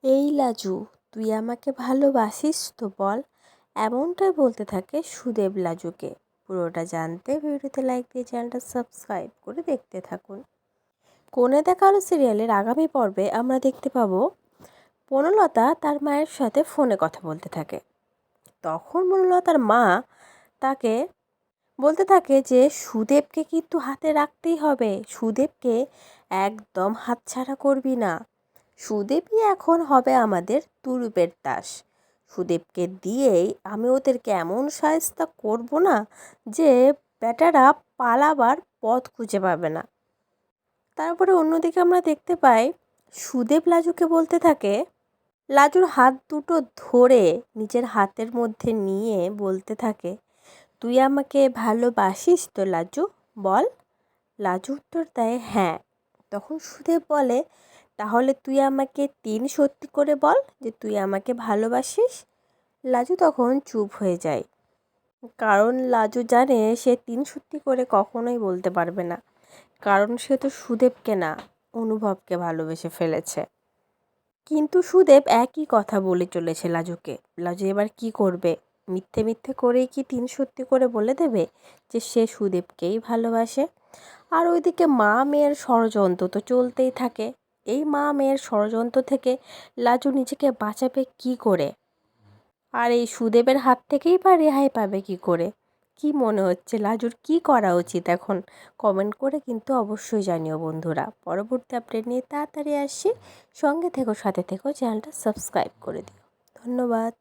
এই লাজু, তুই আমাকে ভালোবাসিস তো বল। এমনটাই বলতে থাকে সুদেব লাজুকে। পুরোটা জানতে ভিডিওতে লাইক দিয়ে চ্যানেলটা সাবস্ক্রাইব করে দেখতে থাকুন। কোণে দেখা আলো সিরিয়ালের আগামী পর্বে আমরা দেখতে পাবো বনলতা তার মায়ের সাথে ফোনে কথা বলতে থাকে। তখন বনলতার মা তাকে বলতে থাকে যে সুদেবকে কিন্তু হাতে রাখতেই হবে, সুদেবকে একদম হাতছাড়া করবি না। সুদেবই এখন হবে আমাদের তুরুপের তাস। সুদেবকে দিয়েই আমি ওদেরকে এমন শায়েস্তা করব না যে বেটারা পালাবার পথ খুঁজে পাবে না। তারপরে অন্যদিকে আমরা দেখতে পাই সুদেব লাজুকে বলতে থাকে, লাজুর হাত দুটো ধরে নিজের হাতের মধ্যে নিয়ে বলতে থাকে, তুই আমাকে ভালোবাসিস তো লাজু, বল। লাজু উত্তর দেয় হ্যাঁ। তখন সুদেব বলে, তাহলে তুই আমাকে 3 সত্যি করে বল যে তুই আমাকে ভালোবাসিস। লাজু তখন চুপ হয়ে যায়, কারণ লাজু জানে সে 3 সত্যি করে কখনোই বলতে পারবে না, কারণ সে তো সুদেবকে না, অনুভবকে ভালোবেসে ফেলেছে। কিন্তু সুদেব একই কথা বলে চলেছে লাজুকে। লাজু এবার কি করবে? মিথ্যে মিথ্যে করেই কি 3 সত্যি করে বলে দেবে যে সে সুদেবকেই ভালোবাসে? আর ওইদিকে মা মেয়ের ষড়যন্ত্র তো চলতেই থাকে। এই মা মেয়ের ষড়যন্ত্র থেকে লাজু নিজেকে বাঁচাবে কি করে? আর এই সুদেবের হাত থেকেই বা রেহাই পাবে কি করে? কি মনে হচ্ছে লাজুর কি করা উচিত এখন? কমেন্ট করে কিন্তু অবশ্যই জানিও বন্ধুরা। পরবর্তী আপডেট নিয়ে তাড়াতাড়ি আসছি। সঙ্গে থেকো, সাথে থেকো, চ্যানেলটা সাবস্ক্রাইব করে দিও। ধন্যবাদ।